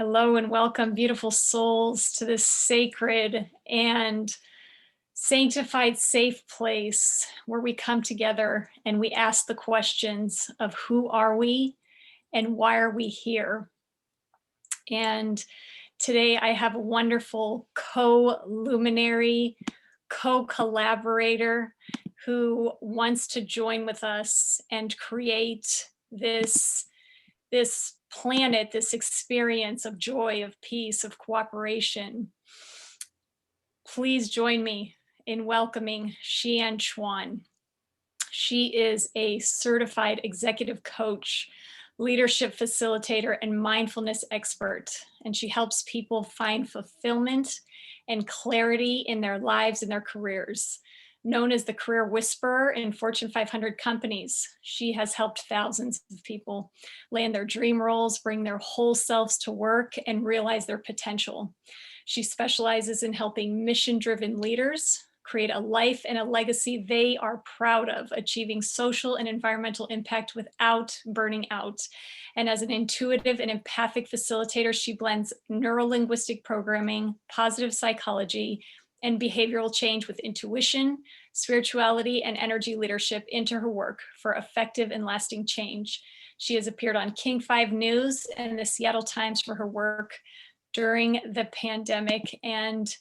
Hello and welcome, beautiful souls, to this sacred and sanctified, safe place where we come together and we ask the questions of who are we and why are we here? And today I have a wonderful co-luminary, co-collaborator who wants to join with us and create this planet, this experience of joy, of peace, of cooperation. Please join me in welcoming Shian Chuan. She is a certified executive coach, leadership facilitator, and mindfulness expert. And she helps people find fulfillment and clarity in their lives and their careers. Known as the career whisperer in Fortune 500 companies, she has helped thousands of people land their dream roles, bring their whole selves to work, and realize their potential. She specializes in helping mission-driven leaders create a life and a legacy they are proud of, achieving social and environmental impact without burning out. And as an intuitive and empathic facilitator, she blends neuro-linguistic programming, positive psychology, and behavioral change with intuition, spirituality, and energy leadership into her work for effective and lasting change. She has appeared on King 5 News and the Seattle Times for her work during the pandemic. And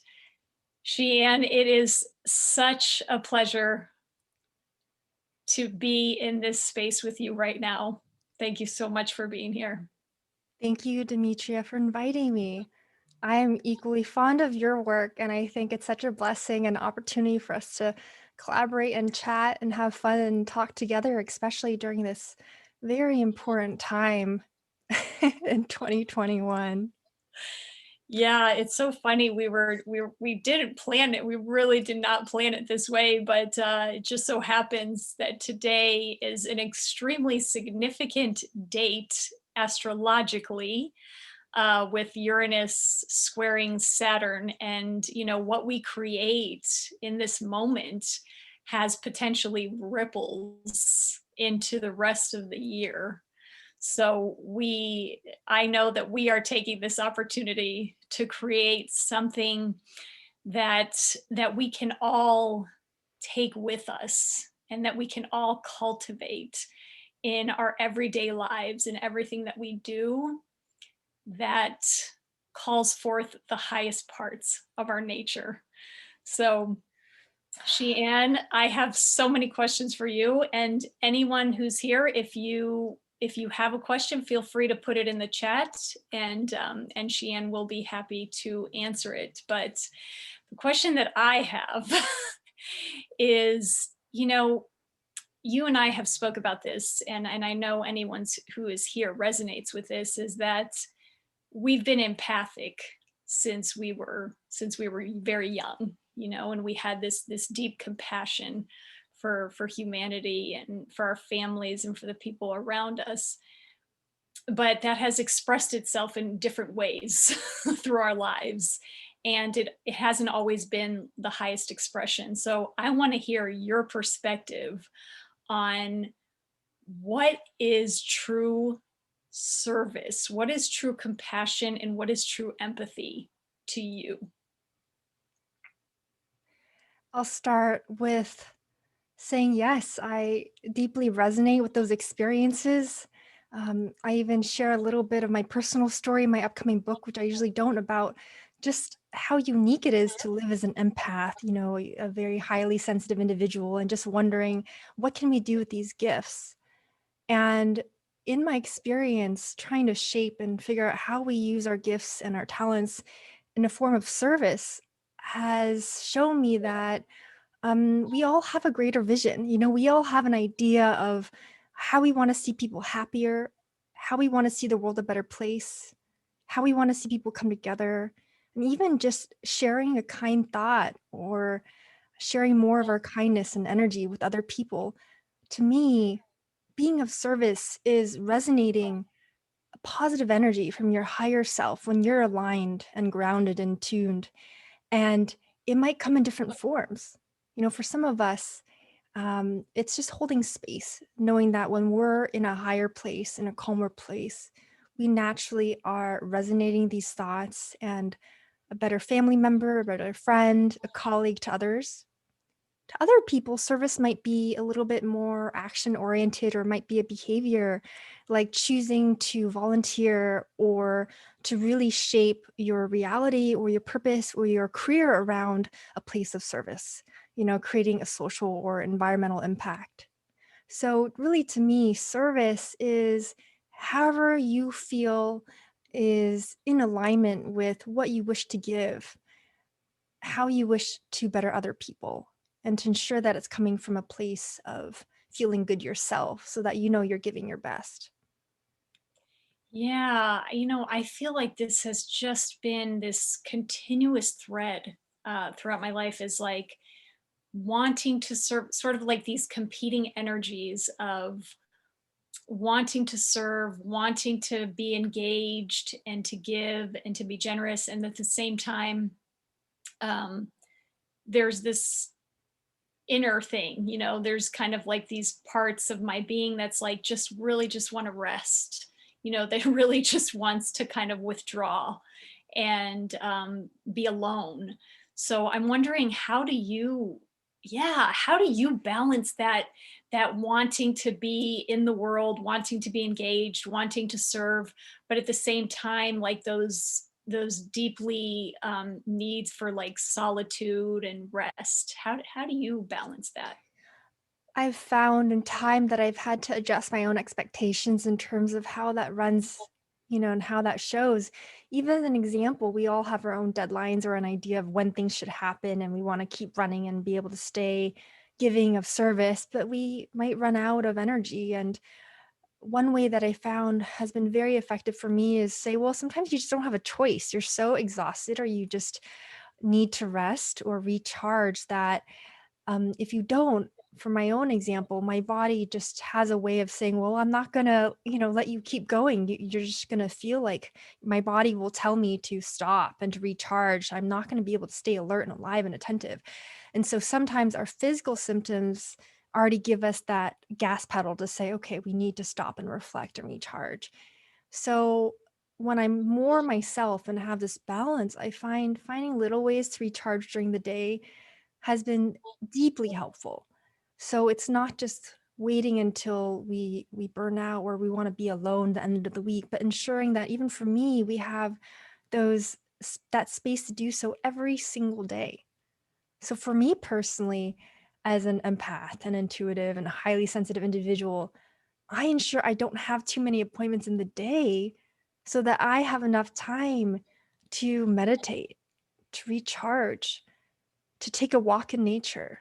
Shian, it is such a pleasure to be in this space with you right now. Thank you so much for being here. Thank you, Demetria, for inviting me. I am equally fond of your work, and I think it's such a blessing and opportunity for us to collaborate and chat and have fun and talk together, especially during this very important time in 2021. Yeah, it's so funny. We didn't plan it. We really did not plan it this way, but it just so happens that today is an extremely significant date astrologically, with Uranus squaring Saturn, and what we create in this moment has potentially ripples into the rest of the year. So I know that we are taking this opportunity to create something that we can all take with us and that we can all cultivate in our everyday lives and everything that we do, that calls forth the highest parts of our nature. So, Shian, I have so many questions for you, and anyone who's here, if you have a question, feel free to put it in the chat, and Shian will be happy to answer it. But the question that I have is, you and I have spoke about this, and I know anyone who is here resonates with this, is that we've been empathic since we were very young, and we had this deep compassion for humanity and for our families and for the people around us. But that has expressed itself in different ways through our lives. And it hasn't always been the highest expression. So I want to hear your perspective on what is true service, what is true compassion, and what is true empathy to you. I'll start with saying yes, I deeply resonate with those experiences. I even share a little bit of my personal story in my upcoming book, which I usually don't, about just how unique it is to live as an empath, a very highly sensitive individual, and just wondering, what can we do with these gifts? And in my experience, trying to shape and figure out how we use our gifts and our talents in a form of service has shown me that we all have a greater vision. We all have an idea of how we want to see people happier, how we want to see the world a better place, how we want to see people come together, and even just sharing a kind thought or sharing more of our kindness and energy with other people. To me, being of service is resonating a positive energy from your higher self when you're aligned and grounded and tuned. And it might come in different forms. For some of us, it's just holding space, knowing that when we're in a higher place, in a calmer place, we naturally are resonating these thoughts and a better family member, a better friend, a colleague to others. To other people, service might be a little bit more action oriented or might be a behavior like choosing to volunteer or to really shape your reality or your purpose or your career around a place of service, creating a social or environmental impact. So, really, to me, service is however you feel is in alignment with what you wish to give, how you wish to better other people, and to ensure that it's coming from a place of feeling good yourself so that you know you're giving your best. Yeah, I feel like this has just been this continuous thread throughout my life is like wanting to serve, sort of like these competing energies of wanting to serve, wanting to be engaged and to give and to be generous. And at the same time, um, there's this inner thing, there's kind of like these parts of my being that's like just really just want to rest, that really just wants to kind of withdraw and be alone. So I'm wondering, how do you balance that wanting to be in the world, wanting to be engaged, wanting to serve, but at the same time, like those deeply needs for like solitude and rest. How do you balance that? I've found in time that I've had to adjust my own expectations in terms of how that runs, and how that shows. Even as an example, we all have our own deadlines or an idea of when things should happen, and we want to keep running and be able to stay giving of service, but we might run out of energy. And one way that I found has been very effective for me is say, well, sometimes you just don't have a choice. You're so exhausted, or you just need to rest or recharge that if you don't, for my own example, my body just has a way of saying, well, I'm not gonna, let you keep going. You're just gonna feel like my body will tell me to stop and to recharge. I'm not gonna be able to stay alert and alive and attentive. And so sometimes our physical symptoms already give us that gas pedal to say, okay, we need to stop and reflect and recharge. So when I'm more myself and have this balance, I find finding little ways to recharge during the day has been deeply helpful. So it's not just waiting until we burn out or we want to be alone the end of the week, but ensuring that even for me, we have that space to do so every single day. So for me personally, as an empath and intuitive and a highly sensitive individual, I ensure I don't have too many appointments in the day so that I have enough time to meditate, to recharge, to take a walk in nature,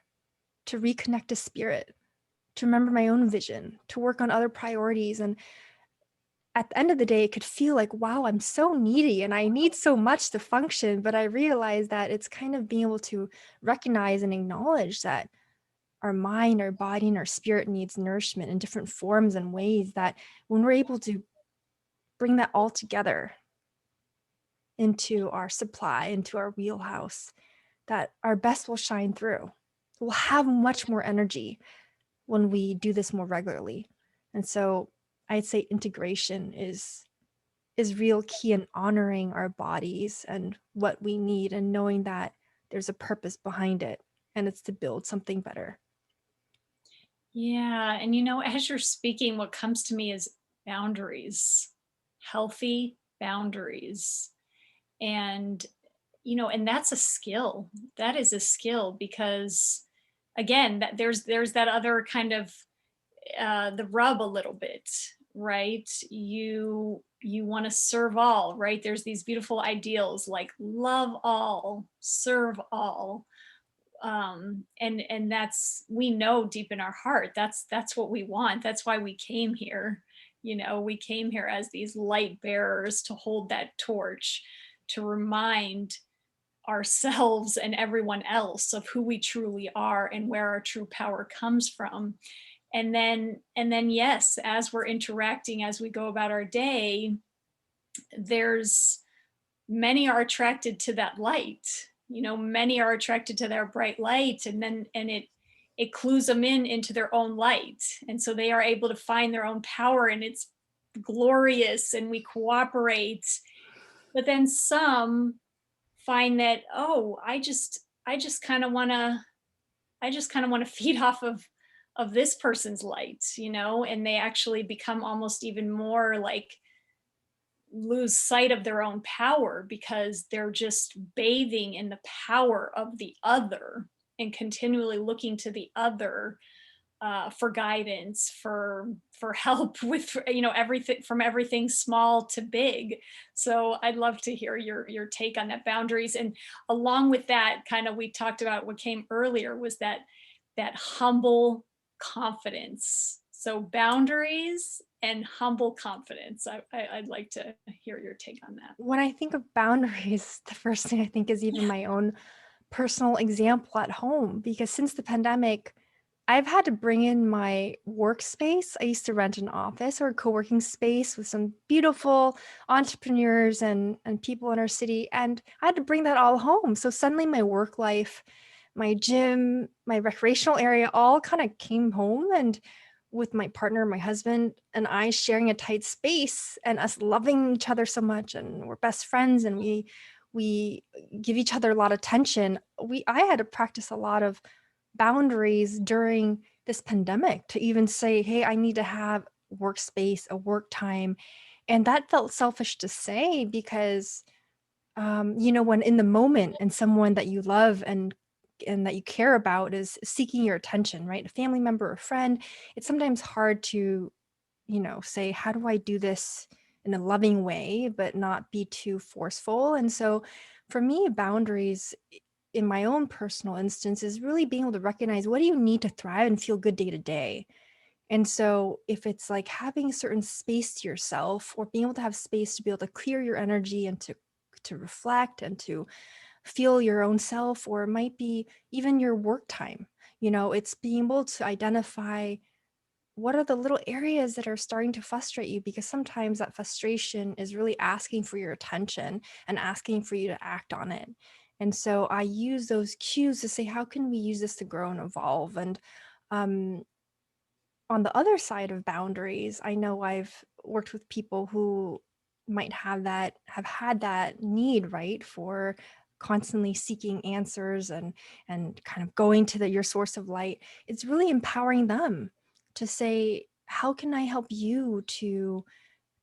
to reconnect to spirit, to remember my own vision, to work on other priorities. And at the end of the day, it could feel like, wow, I'm so needy and I need so much to function. But I realize that it's kind of being able to recognize and acknowledge that our mind, our body, and our spirit needs nourishment in different forms and ways, that when we're able to bring that all together into our supply, into our wheelhouse, that our best will shine through. We'll have much more energy when we do this more regularly. And so I'd say integration is real key in honoring our bodies and what we need and knowing that there's a purpose behind it and it's to build something better. Yeah, and as you're speaking, what comes to me is boundaries, healthy boundaries. And and that's a skill. That is a skill because again, that there's that other kind of the rub a little bit, right? You want to serve all, right? There's these beautiful ideals like love all, serve all, and that's, we know deep in our heart that's what we want. That's why we came here. We came here as these light bearers to hold that torch, to remind ourselves and everyone else of who we truly are and where our true power comes from. And then yes, as we're interacting, as we go about our day, there's many are attracted to that light. Many are attracted to their bright light, and it clues them into their own light, and so they are able to find their own power. And it's glorious and we cooperate. But then some find that, oh, I just kind of want to feed off of this person's light, and they actually become almost even more like lose sight of their own power because they're just bathing in the power of the other and continually looking to the other for guidance, for help with everything from everything small to big. So I'd love to hear your take on that boundaries. And along with that, kind of we talked about what came earlier was that humble confidence. So boundaries and humble confidence. I'd like to hear your take on that. When I think of boundaries, the first thing I think is even Yeah. my own personal example at home, because since the pandemic, I've had to bring in my workspace. I used to rent an office or a co-working space with some beautiful entrepreneurs and people in our city, and I had to bring that all home. So suddenly my work life, my gym, my recreational area all kind of came home, and with my partner, my husband, and I sharing a tight space and us loving each other so much, and we're best friends, and we give each other a lot of attention. I had to practice a lot of boundaries during this pandemic to even say, hey, I need to have workspace, a work time. And that felt selfish to say because when in the moment and someone that you love and that you care about is seeking your attention, right? A family member or friend, it's sometimes hard to, say, how do I do this in a loving way, but not be too forceful? And so for me, boundaries in my own personal instance is really being able to recognize what do you need to thrive and feel good day to day. And so if it's like having a certain space to yourself or being able to have space to be able to clear your energy and to reflect and to feel your own self, or it might be even your work time, it's being able to identify what are the little areas that are starting to frustrate you, because sometimes that frustration is really asking for your attention and asking for you to act on it. And so I use those cues to say, how can we use this to grow and evolve? And um, on the other side of boundaries, I know I've worked with people who might have had that need, right, for constantly seeking answers and kind of going to your source of light. It's really empowering them to say, how can I help you to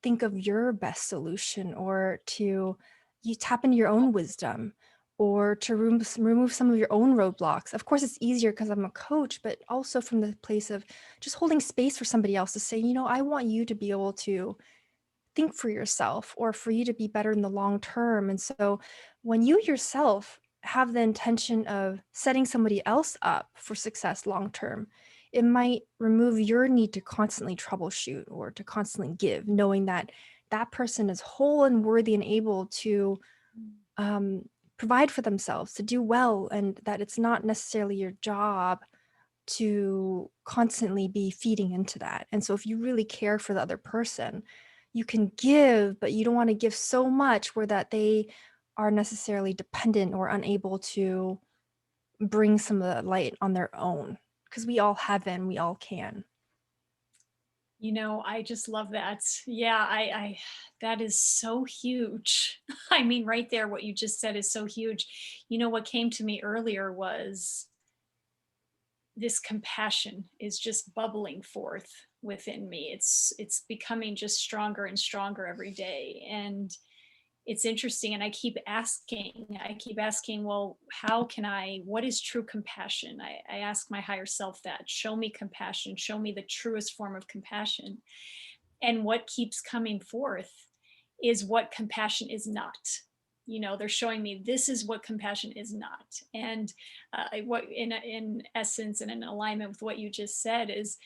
think of your best solution, or to you tap into your own wisdom, or to remove some of your own roadblocks. Of course, it's easier because I'm a coach, but also from the place of just holding space for somebody else to say, I want you to be able to think for yourself, or for you to be better in the long term. And so when you yourself have the intention of setting somebody else up for success long term, it might remove your need to constantly troubleshoot or to constantly give, knowing that that person is whole and worthy and able to um, provide for themselves, to do well, and that it's not necessarily your job to constantly be feeding into that. And so if you really care for the other person, you can give, but you don't want to give so much where that they are necessarily dependent or unable to bring some of the light on their own, because we all have it and we all can. I just love that. Yeah, I that is so huge. I mean, right there, what you just said is so huge. What came to me earlier was this compassion is just bubbling forth within me. It's becoming just stronger and stronger every day. And it's interesting. And I keep asking, well, what is true compassion? I ask my higher self that. Show me compassion, show me the truest form of compassion. And what keeps coming forth is what compassion is not. They're showing me this is what compassion is not. And what in essence and in alignment with what you just said is,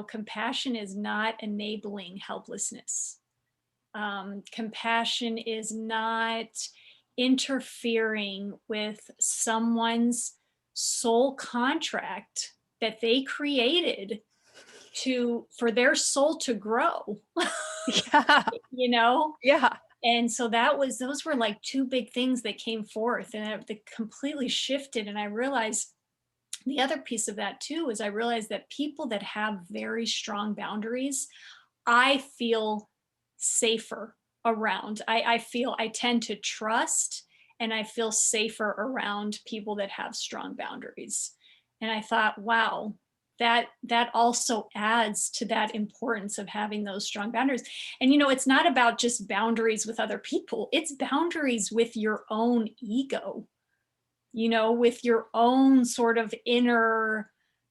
compassion is not enabling helplessness. Compassion is not interfering with someone's soul contract that they created to for their soul to grow. Yeah. you know Yeah. and so those were like two big things that came forth, and they completely shifted. And I realized the other piece of that too is I realized that people that have very strong boundaries, I feel safer around. I tend to trust and I feel safer around people that have strong boundaries. And I thought, wow, that also adds to that importance of having those strong boundaries. And it's not about just boundaries with other people, it's boundaries with your own ego, with your own sort of inner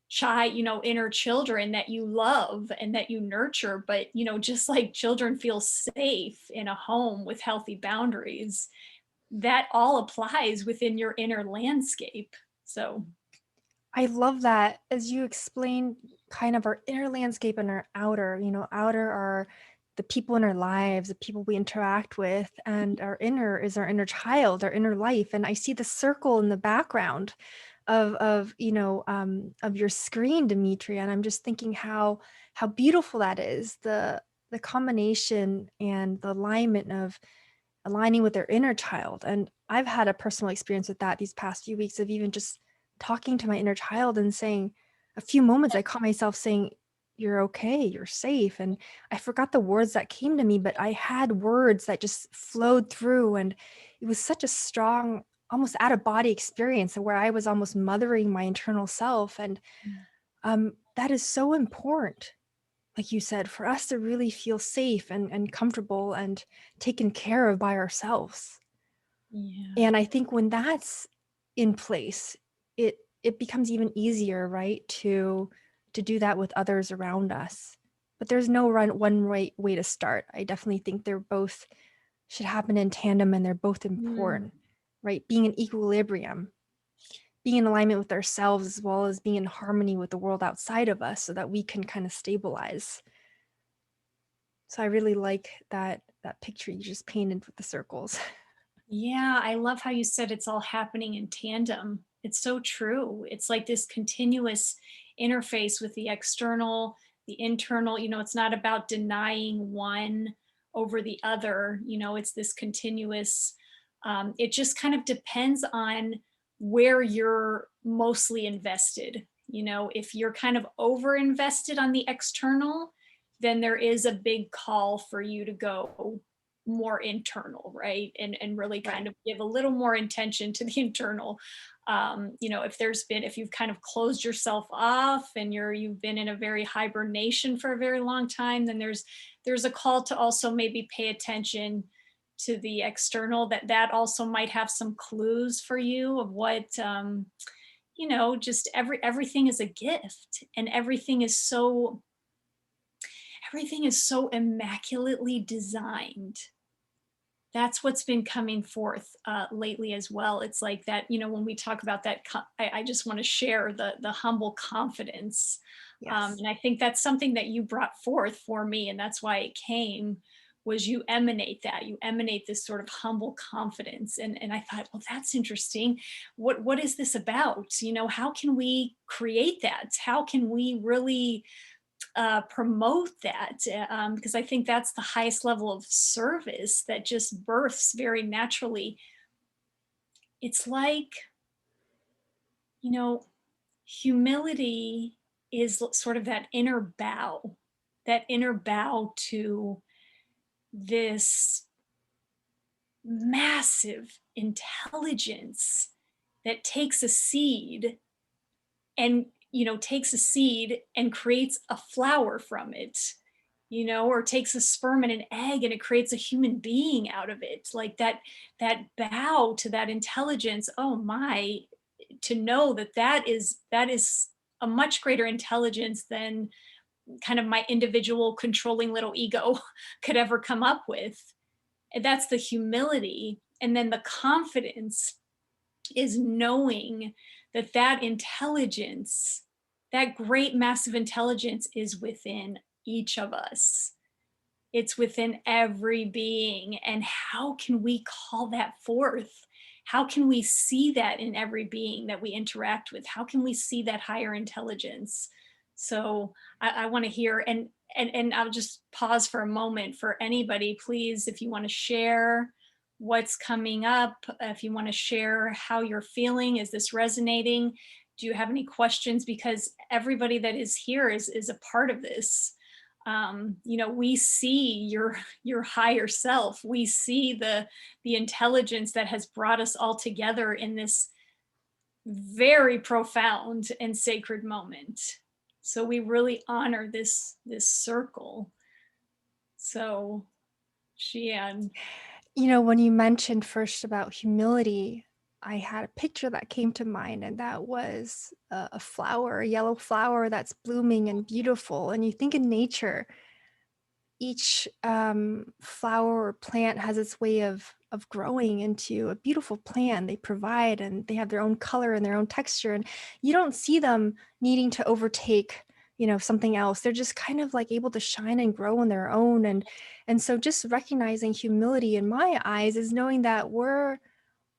child, inner children that you love and that you nurture. But, just like children feel safe in a home with healthy boundaries, that all applies within your inner landscape. So, I love that as you explained kind of our inner landscape and our outer, outer are the people in our lives, the people we interact with, and our inner is our inner child, our inner life. And I see the circle in the background of your screen, Demetria, and I'm just thinking how beautiful that is. The combination and the alignment of aligning with their inner child. And I've had a personal experience with that these past few weeks of even just talking to my inner child and saying, a few moments I caught myself saying, "You're okay, you're safe." And I forgot the words that came to me, but I had words that just flowed through. And it was such a strong, almost out of body experience where I was almost mothering my internal self. And that is so important, like you said, for us to really feel safe and comfortable and taken care of by ourselves. yeah. And I think when that's in place, it becomes even easier, right, to do that with others around us. But there's no one right way to start. I definitely think they're both should happen in tandem and they're both Mm, important, right? Being in equilibrium, being in alignment with ourselves as well as being in harmony with the world outside of us so that we can kind of stabilize. So I really like that picture you just painted with the circles. yeah, I love how you said it's all happening in tandem. It's so true. It's like this continuous interface with the external, the internal. It's not about denying one over the other. It's this continuous, it just kind of depends on where you're mostly invested. If you're kind of over invested on the external, then there is a big call for you to go more internal, right? And really kind Right. of give a little more intention to the internal. If you've kind of closed yourself off and you've been in a very hibernation for a very long time, then there's a call to also maybe pay attention to the external, that also might have some clues for you of what, just everything is a gift, and everything is so immaculately designed. That's what's been coming forth lately as well. It's like that, when we talk about that, I just want to share the humble confidence. Yes. And I think that's something that you brought forth for me. And that's why it came, was you emanate this sort of humble confidence. And I thought, well, that's interesting. What is this about? How can we create that? How can we really promote that, because I think that's the highest level of service that just births very naturally. It's like, you know, humility is sort of that inner bow to this massive intelligence that takes a seed and creates a flower from it, or takes a sperm and an egg and it creates a human being out of it. Like that bow to that intelligence. Oh my, to know that is a much greater intelligence than kind of my individual controlling little ego could ever come up with. And that's the humility. And then the confidence is knowing that intelligence, that great massive intelligence, is within each of us. It's within every being. And how can we call that forth? How can we see that in every being that we interact with? How can we see that higher intelligence? So I want to hear, and I'll just pause for a moment for anybody, please, if you want to share what's coming up, if you want to share how you're feeling, is this resonating? Do you have any questions? Because everybody that is here is a part of this. We see your higher self. We see the intelligence that has brought us all together in this very profound and sacred moment. So we really honor this circle. So, Shian. When you mentioned first about humility, I had a picture that came to mind, and that was a flower, a yellow flower that's blooming and beautiful. And you think in nature, each flower or plant has its way of growing into a beautiful plant. They provide, and they have their own color and their own texture, and you don't see them needing to overtake something else. They're just kind of like able to shine and grow on their own. And so just recognizing humility in my eyes is knowing that we're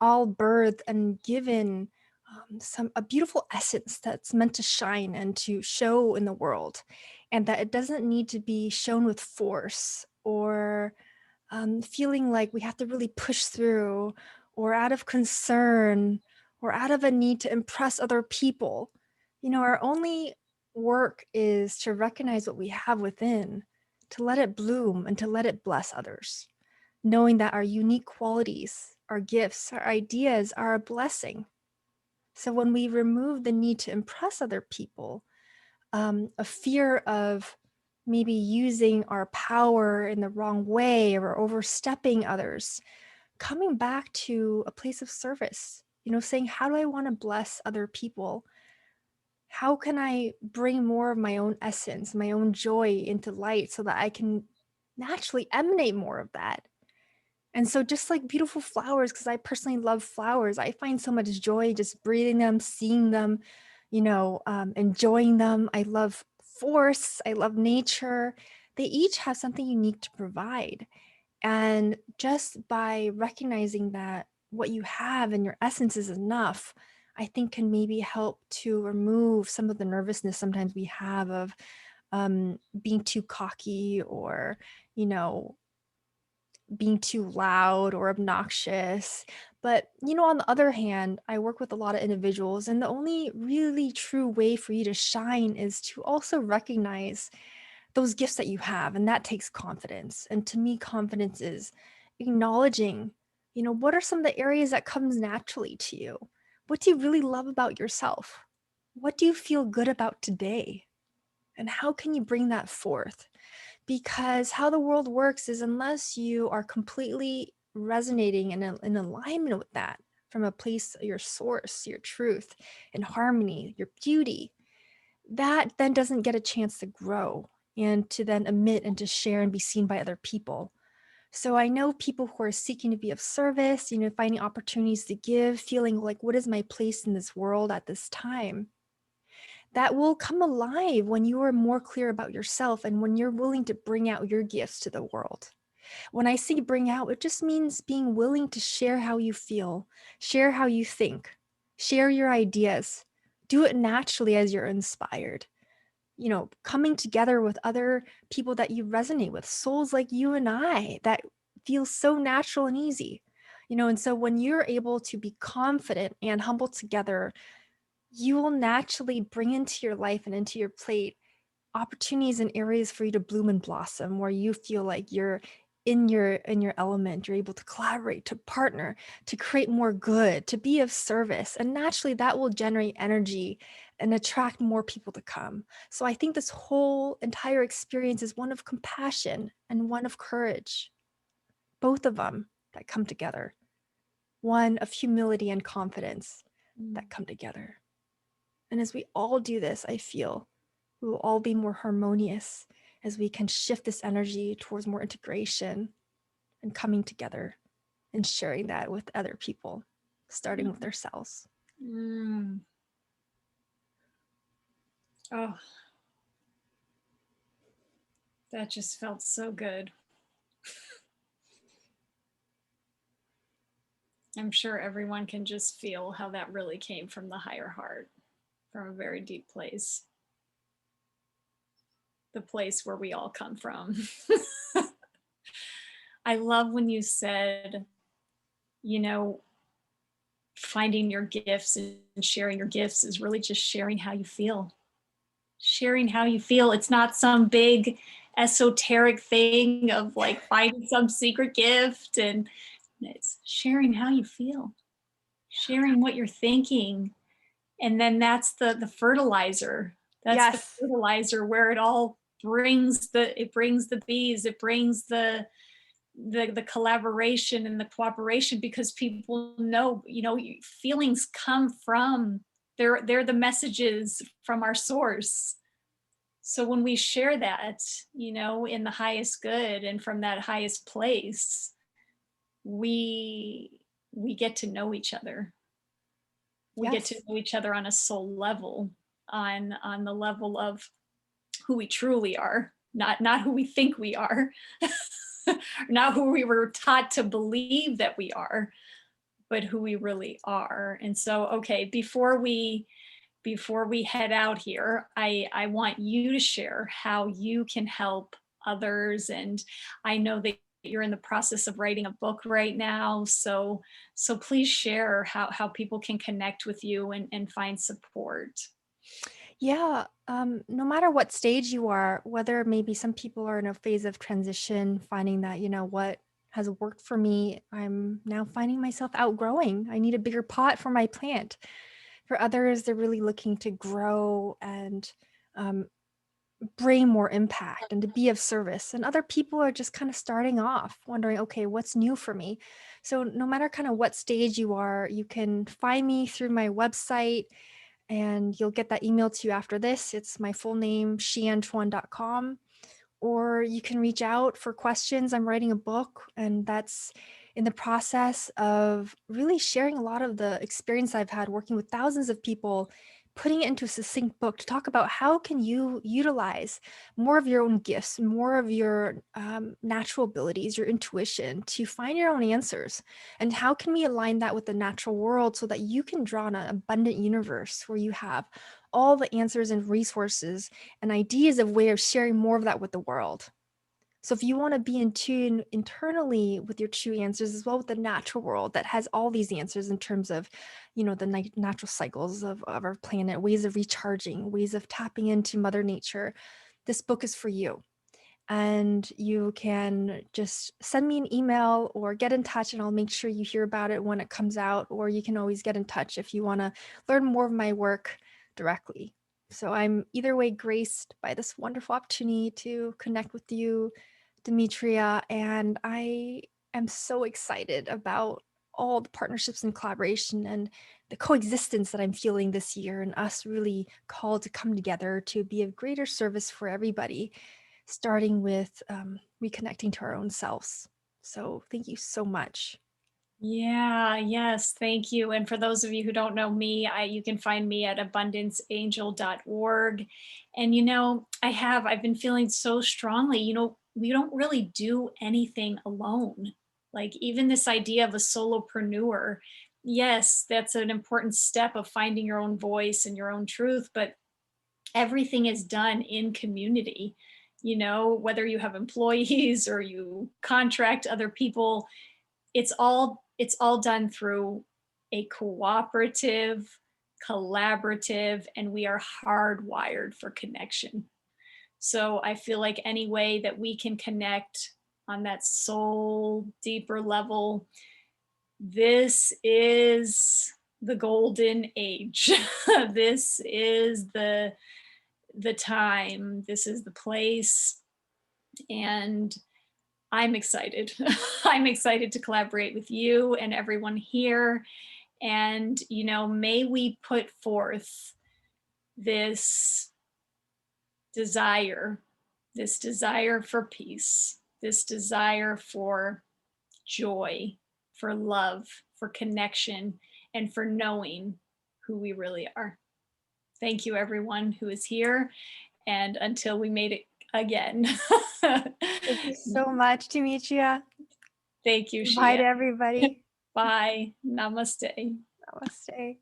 all birthed and given a beautiful essence that's meant to shine and to show in the world, and that it doesn't need to be shown with force or feeling like we have to really push through, or out of concern, or out of a need to impress other people. Our only work is to recognize what we have within, to let it bloom and to let it bless others, knowing that our unique qualities, our gifts, our ideas are a blessing. So when we remove the need to impress other people, a fear of maybe using our power in the wrong way or overstepping others, coming back to a place of service, saying, how do I want to bless other people? How can I bring more of my own essence, my own joy into light so that I can naturally emanate more of that? And so just like beautiful flowers, because I personally love flowers, I find so much joy just breathing them, seeing them, enjoying them. I love forests. I love nature. They each have something unique to provide. And just by recognizing that what you have and your essence is enough, I think can maybe help to remove some of the nervousness sometimes we have of being too cocky, or, you know, being too loud or obnoxious. But, on the other hand, I work with a lot of individuals, and the only really true way for you to shine is to also recognize those gifts that you have. And that takes confidence. And to me, confidence is acknowledging, what are some of the areas that comes naturally to you? What do you really love about yourself? What do you feel good about today? And how can you bring that forth? Because how the world works is, unless you are completely resonating in alignment with that, from a place, your source, your truth, and harmony, your beauty, that then doesn't get a chance to grow and to then emit and to share and be seen by other people. So I know people who are seeking to be of service, finding opportunities to give, feeling like, what is my place in this world at this time? That will come alive when you are more clear about yourself and when you're willing to bring out your gifts to the world. When I say bring out, it just means being willing to share how you feel, share how you think, share your ideas, do it naturally as you're inspired. Coming together with other people that you resonate with, souls like you and I, that feels so natural and easy. And so when you're able to be confident and humble together, you will naturally bring into your life and into your plate opportunities and areas for you to bloom and blossom, where you feel like you're in your element. You're able to collaborate, to partner, to create more good, to be of service, and naturally that will generate energy and attract more people to come. So I think this whole entire experience is one of compassion and one of courage, both of them that come together, one of humility and confidence that come together. And as we all do this, I feel we will all be more harmonious as we can shift this energy towards more integration and coming together and sharing that with other people, starting with ourselves. Mm. Oh, that just felt so good. I'm sure everyone can just feel how that really came from the higher heart, from a very deep place, the place where we all come from. I love when you said, you know, finding your gifts and sharing your gifts is really just sharing how you feel, sharing how you feel. It's not some big esoteric thing of like finding some secret gift, and it's sharing how you feel, sharing what you're thinking. And then that's the fertilizer. That's the Yes. fertilizer where it all brings the bees, it brings the collaboration and the cooperation, because people know, feelings come from, they're the messages from our source. So when we share that, in the highest good and from that highest place, we we get to know each other. We get to Yes. know each other on a soul level, on the level of who we truly are, not who we think we are, not who we were taught to believe that we are, but who we really are. And so, okay, before we head out here, I want you to share how you can help others. And I know that you're in the process of writing a book right now. So please share how people can connect with you and find support. Yeah, no matter what stage you are, whether maybe some people are in a phase of transition, finding that, what has worked for me, I'm now finding myself outgrowing. I need a bigger pot for my plant. For others, they're really looking to grow and um, bring more impact and to be of service. And other people are just kind of starting off, wondering, okay, what's new for me? So, no matter kind of what stage you are, you can find me through my website and you'll get that email to you after this. It's my full name, shianchuan.com, or you can reach out for questions. I'm writing a book, and that's in the process of really sharing a lot of the experience I've had working with thousands of people, putting it into a succinct book to talk about how can you utilize more of your own gifts, more of your natural abilities, your intuition to find your own answers, and how can we align that with the natural world so that you can draw on an abundant universe where you have all the answers and resources and ideas of way of sharing more of that with the world. So if you want to be in tune internally with your true answers as well with the natural world that has all these answers in terms of, the natural cycles of our planet, ways of recharging, ways of tapping into Mother Nature, this book is for you. And you can just send me an email or get in touch and I'll make sure you hear about it when it comes out. Or you can always get in touch if you want to learn more of my work directly. So I'm either way graced by this wonderful opportunity to connect with you, Demetria, and I am so excited about all the partnerships and collaboration and the coexistence that I'm feeling this year, and us really called to come together to be of greater service for everybody, starting with reconnecting to our own selves. So thank you so much. Yeah, yes, thank you. And for those of you who don't know me, you can find me at abundanceangel.org. And I've been feeling so strongly, we don't really do anything alone. Like even this idea of a solopreneur, yes, that's an important step of finding your own voice and your own truth, but everything is done in community. Whether you have employees or you contract other people, it's all done through a cooperative, collaborative, and we are hardwired for connection. So I feel like any way that we can connect on that soul deeper level, this is the golden age. This is the time, this is the place, and I'm excited. I'm excited to collaborate with you and everyone here. And, may we put forth this desire, this desire for peace, this desire for joy, for love, for connection, and for knowing who we really are. Thank you, everyone who is here. And until we made it again. Thank you so much, Demetria. Thank you, Bye Shian. to everybody. Bye. Namaste. Namaste.